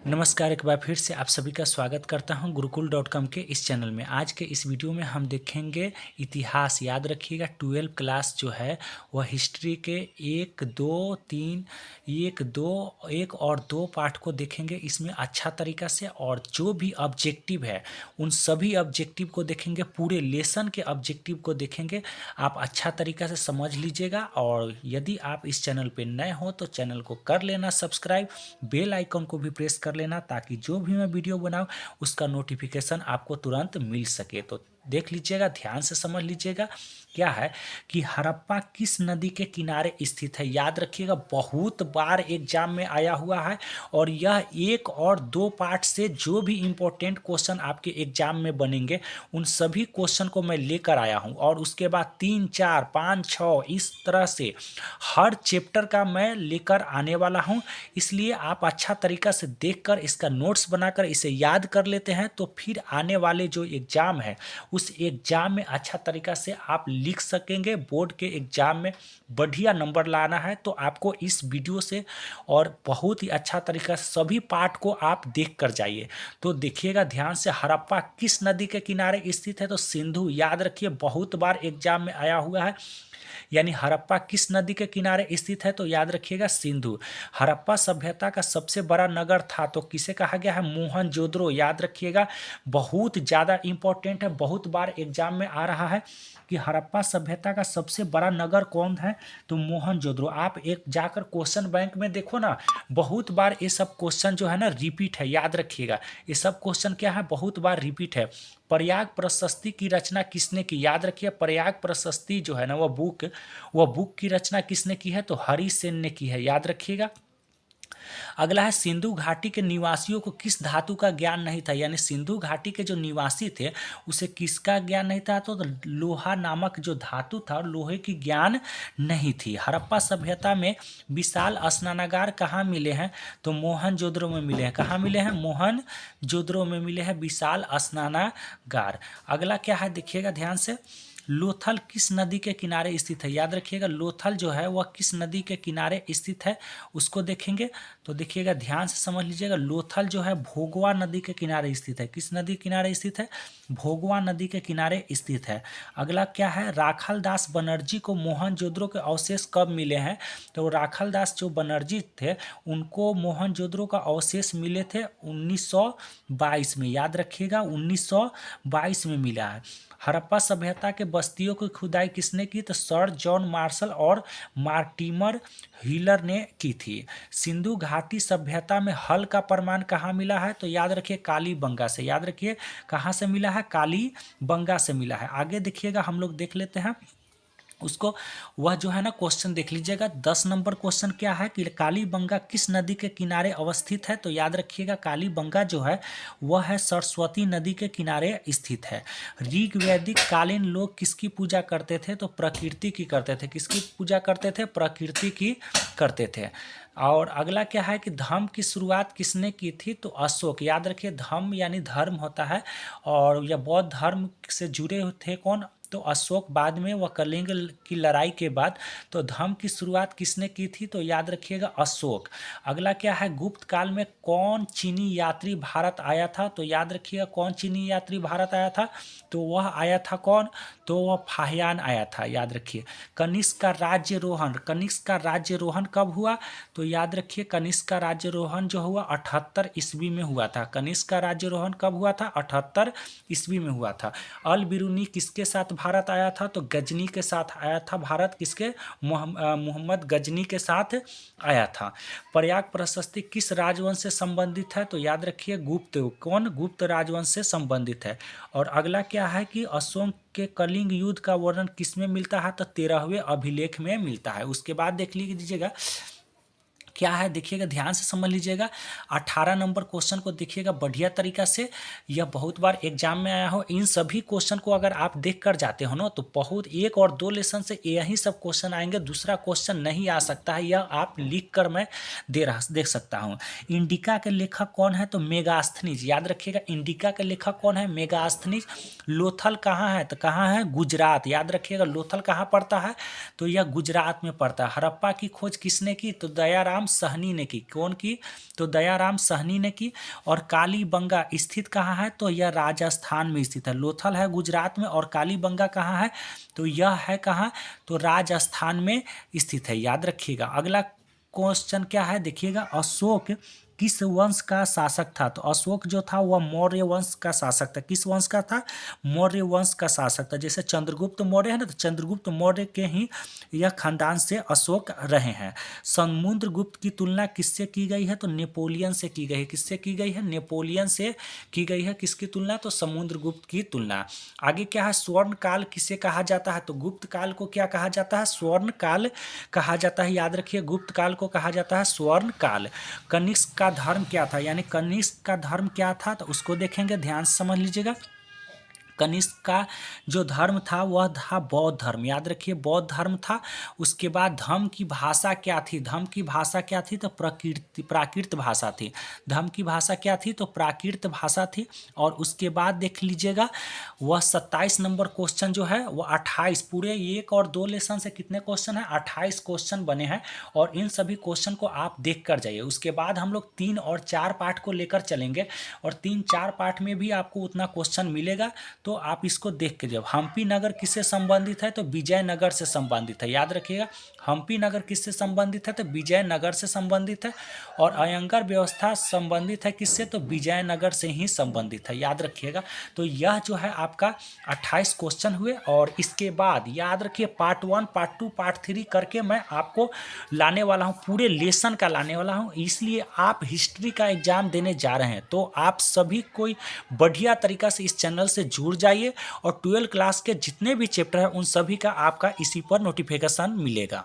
नमस्कार, एक बार फिर से आप सभी का स्वागत करता हूं गुरुकुल.com के इस चैनल में। आज के इस वीडियो में हम देखेंगे इतिहास। याद रखिएगा 12 क्लास जो है वह हिस्ट्री के एक और दो पार्ट को देखेंगे इसमें अच्छा तरीका से, और जो भी ऑब्जेक्टिव है उन सभी ऑब्जेक्टिव को देखेंगे, पूरे लेसन के ऑब्जेक्टिव को देखेंगे। आप अच्छा तरीका से समझ लीजिएगा, और यदि आप इस चैनल पर नए हो तो चैनल को कर लेना सब्सक्राइब, बेल आइकन को भी प्रेस कर लेना ताकि जो भी मैं वीडियो बनाऊं उसका नोटिफिकेशन आपको तुरंत मिल सके। तो देख लीजिएगा, ध्यान से समझ लीजिएगा। क्या है कि हड़प्पा किस नदी के किनारे स्थित है। याद रखिएगा, बहुत बार एग्जाम में आया हुआ है, और यह एक और दो पार्ट से जो भी इंपॉर्टेंट क्वेश्चन आपके एग्जाम में बनेंगे उन सभी क्वेश्चन को मैं लेकर आया हूं, और उसके बाद 3, 4, 5, 6 इस तरह से हर चैप्टर का मैं लेकर आने वाला हूं। इसलिए आप अच्छा तरीका से देखकर इसका नोट्स बनाकर इसे याद कर लेते हैं, तो फिर आने वाले जो एग्ज़ाम है उस एग्ज़ाम में अच्छा तरीका से आप लिख सकेंगे। बोर्ड के एग्ज़ाम में बढ़िया नंबर लाना है तो आपको इस वीडियो से और बहुत ही अच्छा तरीका से सभी पार्ट को आप देख कर जाइए। तो देखिएगा ध्यान से, हड़प्पा किस नदी के किनारे स्थित है, तो सिंधु। याद रखिए, बहुत बार एग्जाम में आया हुआ है। यानी हड़प्पा किस नदी के किनारे स्थित है, तो याद रखिएगा सिंधु। हड़प्पा सभ्यता का सबसे बड़ा नगर था तो किसे कहा गया है, मोहनजोदड़ो। याद रखिएगा, बहुत ज़्यादा इंपॉर्टेंट है, बहुत बार एग्जाम में आ रहा है कि हड़प्पा सभ्यता का सबसे बड़ा नगर कौन है, तो मोहनजोदड़ो। आप एक जाकर क्वेश्चन बैंक में देखो ना, बहुत बार ये सब क्वेश्चन जो है ना रिपीट है। याद रखिएगा, ये सब क्वेश्चन क्या है, बहुत बार रिपीट है। प्रयाग प्रशस्ति की रचना किसने की। याद रखिए, प्रयाग प्रशस्ति जो है ना वह बुक की रचना किसने की है, तो हरिसेन ने की है। याद रखिएगा। अगला है, सिंधु घाटी के निवासियों को किस धातु का ज्ञान नहीं था। यानी सिंधु घाटी के जो निवासी थे उसे किसका ज्ञान नहीं था, तो लोहा नामक जो धातु था, लोहे की ज्ञान नहीं थी। हड़प्पा सभ्यता में विशाल स्नानागार कहाँ मिले हैं, तो मोहनजोदड़ो में मिले हैं। कहाँ मिले हैं, मोहनजोदड़ो में मिले हैं विशाल स्नानागार। अगला क्या है, देखिएगा ध्यान से, लोथल किस नदी के किनारे स्थित है। याद रखिएगा, लोथल जो है वह किस नदी के किनारे स्थित है उसको देखेंगे। तो देखिएगा, ध्यान से समझ लीजिएगा, लोथल जो है भोगवा नदी के किनारे स्थित है। किस नदी के किनारे स्थित है, भोगवा नदी के किनारे स्थित है। अगला क्या है, राखाल दास बनर्जी को मोहनजोदड़ो के अवशेष कब मिले हैं, तो राखाल दास जो बनर्जी थे उनको मोहनजोदड़ो का अवशेष मिले थे 1922 में। याद रखिएगा, 1922 में मिला है। हड़प्पा सभ्यता के बस्तियों की खुदाई किसने की, तो सर जॉन मार्शल और मार्टिमर हीलर ने की थी। सिंधु घाटी सभ्यता में हल का प्रमाण कहाँ मिला है, तो याद रखिए कालीबंगा से। याद रखिए, कहाँ से मिला है, कालीबंगा से मिला है। आगे देखिएगा, हम लोग देख लेते हैं उसको। वह जो है ना क्वेश्चन देख लीजिएगा, 10 नंबर क्वेश्चन क्या है कि कालीबंगा किस नदी के किनारे अवस्थित है, तो याद रखिएगा कालीबंगा जो है वह है सरस्वती नदी के किनारे स्थित है। ऋग वैदिक कालीन लोग किसकी पूजा करते थे, तो प्रकृति की करते थे। किसकी पूजा करते थे, प्रकृति की करते थे। और अगला क्या है कि धम्म की शुरुआत किसने की थी, तो अशोक। याद रखिए, धम्म यानी धर्म होता है, और यह बौद्ध धर्म से जुड़े थे कौन, तो अशोक। बाद में वह कलिंग की लड़ाई के बाद तो धम्म की शुरुआत किसने की थी, तो याद रखिएगा अशोक। अगला क्या है, गुप्त काल में कौन चीनी यात्री भारत आया था, तो याद रखिएगा कौन चीनी यात्री भारत आया था, तो वह आया था कौन, तो वह फाहियान आया था। याद रखिए। कनिष्क का राज्यरोहण, कनिष्क का राज्यरोहण कब हुआ, तो याद रखिए कनिष्क का राज्यरोहण जो हुआ 78 ईस्वी में हुआ था। कनिष्क का राज्यरोहण कब हुआ था, 78 ईस्वी में हुआ था। अल बिरूनी किसके साथ भारत आया था, तो गजनी के साथ आया था भारत। किसके, मोहम्मद गजनी के साथ आया था। प्रयाग प्रशस्ति किस राजवंश से संबंधित है, तो याद रखिए गुप्त। कौन, गुप्त राजवंश से संबंधित है। और अगला क्या है कि अशोक के कलिंग युद्ध का वर्णन किसमें मिलता है, तो 13वें अभिलेख में मिलता है। उसके बाद देख लीजिएगा क्या है, देखिएगा ध्यान से समझ लीजिएगा। 18 नंबर क्वेश्चन को देखिएगा बढ़िया तरीका से, यह बहुत बार एग्जाम में आया हो। इन सभी क्वेश्चन को अगर आप देख कर जाते हो ना, तो बहुत एक और दो लेसन से यही सब क्वेश्चन आएंगे, दूसरा क्वेश्चन नहीं आ सकता है। यह आप लिख कर मैं देख सकता हूँ। इंडिका के लेखक कौन है, तो मेगास्थनीज। याद रखिएगा, इंडिका के लेखक कौन है, मेगास्थनीज। लोथल कहाँ है, तो कहाँ है, गुजरात। याद रखिएगा, लोथल कहाँ पड़ता है, तो यह गुजरात में पड़ता है। हड़प्पा की खोज किसने की, तो दयाराम साहनी ने की। कौन की? तो दयाराम साहनी ने की। और कालीबंगा स्थित कहाँ है? तो यह राजस्थान में स्थित है। लोथल है गुजरात में और कालीबंगा कहाँ है? तो यह है कहाँ? तो राजस्थान में स्थित है, याद रखिएगा। अगला क्वेश्चन क्या है देखिएगा, अशोक किस वंश का शासक था? तो अशोक जो था वह मौर्य वंश का शासक था। किस वंश का था? मौर्य वंश का शासक था। जैसे चंद्रगुप्त मौर्य है ना, तो चंद्रगुप्त मौर्य के ही यह खानदान से अशोक रहे हैं। समुद्रगुप्त की तुलना किससे की गई है? तो नेपोलियन से की गई है। किससे की गई है? नेपोलियन से की गई है। किसकी तुलना? तो समुद्रगुप्त की तुलना। आगे क्या है, स्वर्ण काल किसे कहा जाता है? तो गुप्त काल को क्या कहा जाता है? स्वर्ण काल कहा जाता है, याद रखिए, गुप्त काल को कहा जाता है स्वर्ण काल। कनिष्क का धर्म क्या था? यानी कनिष्क का धर्म क्या था, तो उसको देखेंगे, ध्यान से समझ लीजिएगा। कनिष्क का जो धर्म था वह था बौद्ध धर्म, याद रखिए, बौद्ध धर्म था। उसके बाद धम्म की भाषा क्या थी? धम्म की भाषा क्या थी? तो प्राकृत भाषा थी। धम्म की भाषा क्या थी? तो प्राकृत भाषा थी। और उसके बाद देख लीजिएगा, वह 27 नंबर क्वेश्चन जो है वह 28, पूरे 1 और 2 लेसन से कितने क्वेश्चन है? 28 क्वेश्चन बने हैं। और इन सभी क्वेश्चन को आप देख कर जाइए। उसके बाद हम लोग 3 और 4 पार्ट को लेकर चलेंगे, और 3-4 पार्ट में भी आपको उतना क्वेश्चन मिलेगा। तो आप इसको देख के, जब हम्पी नगर किससे संबंधित है? तो विजयनगर से संबंधित है, याद रखिएगा। हम्पी नगर किससे संबंधित है? तो विजयनगर से संबंधित है। और अयंगर व्यवस्था संबंधित है किससे? तो विजयनगर से ही संबंधित है, याद रखिएगा। तो यह जो है आपका 28 क्वेश्चन हुए। और इसके बाद याद रखिए, पार्ट 1, पार्ट 2, पार्ट 3 करके मैं आपको लाने वाला हूँ, पूरे लेसन का लाने वाला हूँ। इसलिए आप हिस्ट्री का एग्जाम देने जा रहे हैं तो आप सभी कोई बढ़िया तरीका से इस चैनल से जुड़ जाइए। और 12 क्लास के जितने भी चैप्टर हैं उन सभी का आपका इसी पर नोटिफिकेशन मिलेगा।